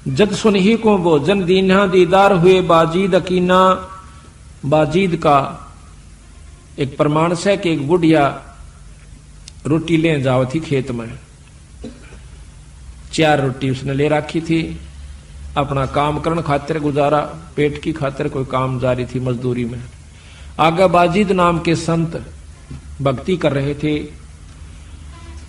जद सुनही को भोजन दीना दीदार हुए बाजीद अकीना। बाजीद का एक प्रमाण से कि एक बुढ़िया रोटी ले जाओ थी खेत में। 4 रोटी उसने ले रखी थी, अपना काम करने खातिर, गुजारा पेट की खातिर कोई काम जारी थी मजदूरी में। आगे बाजीद नाम के संत भक्ति कर रहे थे।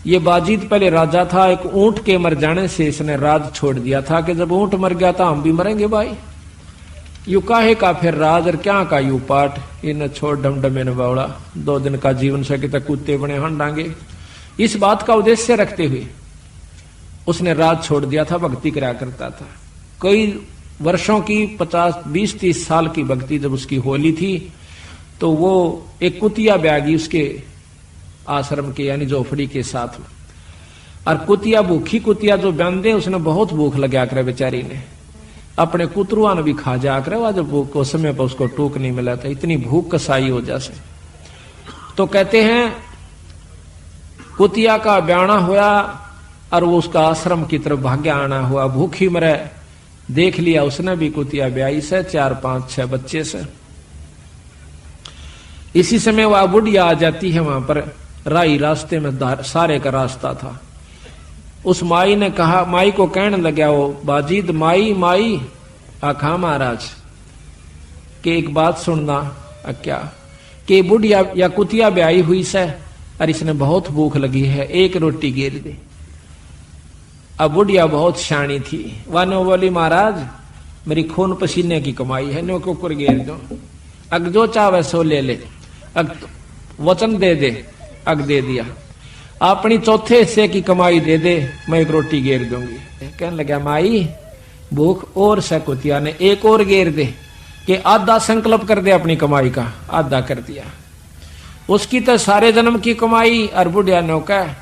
ये बाजीद पहले राजा था। एक ऊंट के मर जाने से इसने राज छोड़ दिया था कि जब ऊंट मर गया था हम भी मरेंगे भाई, यू काहे का फिर राज और क्या का यू पाठ, इन छोड़ डमडमे न बावड़ा, 2 दिन का जीवन सके तक कुत्ते बने हंडांगे। इस बात का उद्देश्य रखते हुए उसने राज छोड़ दिया था, भक्ति करा करता था। कई वर्षों की 50, 20, 30 साल की भक्ति जब उसकी होली थी तो वो एक कुतिया ब्यागी उसके आश्रम के यानी झोपड़ी के साथ में, और कुतिया भूखी कुतिया जो बांधे, उसने बहुत भूख लगा कर बेचारी ने अपने कुतरुआ ने भी खा जा कर, वह जब भूख को समय पर उसको टूक नहीं मिला था, इतनी भूख कसाई हो जैसे। तो कहते हैं कुतिया का ब्याना हुआ और वो उसका आश्रम की तरफ भाग्य आना हुआ, भूखी मरे। देख लिया उसने भी कुतिया ब्याई से 4, 5, 6 बच्चे से। इसी समय वह बुढ़िया आ जाती है वहां पर, राई रास्ते में सारे का रास्ता था। उस माई ने कहा, माई को कहने लगा वो बाजीद, माई माई आखा महाराज के एक बात सुनना। क्या कि बुढ़िया या कुतिया ब्याई हुई से और इसने बहुत भूख लगी है, 1 रोटी गिर दे। अब बुढ़िया बहुत शानी थी, वह नो बोली महाराज मेरी खून पसीने की कमाई है, नो कुकर गिर दो, अग जो चाहे सो ले ले, अग वचन दे दे, अग दे दिया। अपनी चौथे हिस्से की कमाई दे दे, मैं 1 रोटी घेर दूंगी। कहने लगा माई भूख और से कुतिया ने 1 और घेर दे कि आधा संकल्प कर दे अपनी कमाई का। आधा कर दिया, उसकी तो सारे जन्म की कमाई, और बुढ़िया ने कहा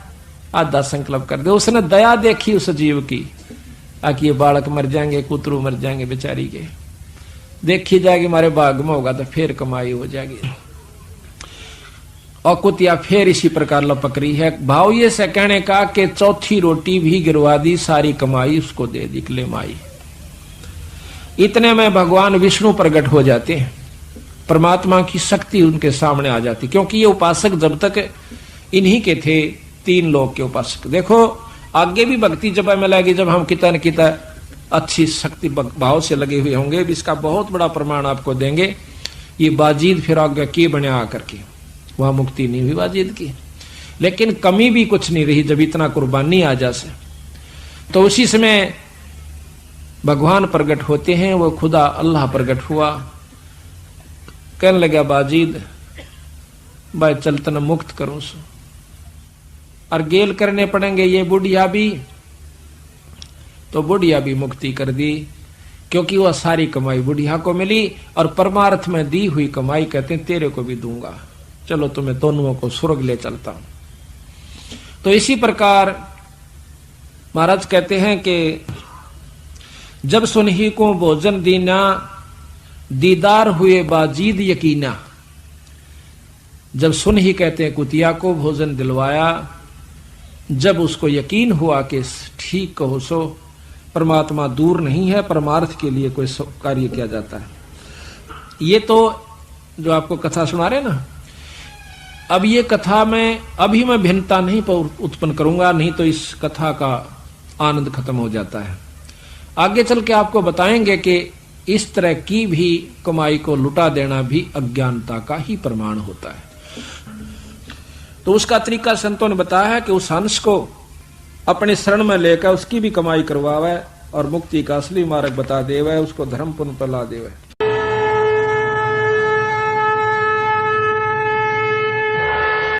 आधा संकल्प कर दे। उसने दया देखी उस जीव की, आकि ये बालक मर जाएंगे, कुतरू मर जाएंगे बेचारी के, देखी जाएगी हमारे भाग में होगा तो फिर कमाई हो जाएगी। और कुतिया फिर इसी प्रकार लपक रही है। भाव ये से कहने का कि चौथी रोटी भी गिरवा दी, सारी कमाई उसको दे दी, ले माई। इतने में भगवान विष्णु प्रकट हो जाते हैं, परमात्मा की शक्ति उनके सामने आ जाती, क्योंकि ये उपासक जब तक इन्हीं के थे, 3 लोक के उपासक। देखो आगे भी भक्ति जब हमें लगी, जब हम कितना न कितना अच्छी शक्ति भाव से लगे हुए होंगे, इसका बहुत बड़ा प्रमाण आपको देंगे। ये बाजीद फिर आगे की बने आकर के, वहां मुक्ति नहीं हुई बाजीद की, लेकिन कमी भी कुछ नहीं रही जब इतना कुर्बानी आ जासे। तो उसी समय भगवान प्रकट होते हैं, वो खुदा अल्लाह प्रकट हुआ। कहने लगा बाजीद भाई चलतन मुक्त करूं सो, और गेल करने पड़ेंगे ये बुढ़िया भी। तो बुढ़िया भी मुक्ति कर दी, क्योंकि वह सारी कमाई बुढ़िया को मिली, और परमार्थ में दी हुई कमाई कहते हैं तेरे को भी दूंगा, चलो तुम्हें दोनों को स्वर्ग ले चलता हूं। तो इसी प्रकार महाराज कहते हैं कि जब सुनही को भोजन दीना दीदार हुए बाजीद यकीना। जब सुनही कहते हैं कुतिया को भोजन दिलवाया, जब उसको यकीन हुआ कि ठीक कहो सो परमात्मा दूर नहीं है, परमार्थ के लिए कोई कार्य किया जाता है। ये तो जो आपको कथा सुना रहे ना, अब ये कथा में अभी मैं भिन्नता नहीं उत्पन्न करूंगा, नहीं तो इस कथा का आनंद खत्म हो जाता है। आगे चल के आपको बताएंगे कि इस तरह की भी कमाई को लुटा देना भी अज्ञानता का ही प्रमाण होता है। तो उसका तरीका संतों ने बताया है कि उस हंस को अपने शरण में लेकर उसकी भी कमाई करवावे और मुक्ति का असली मार्ग बता देवे, उसको धर्म पुण्य पर ला देवे।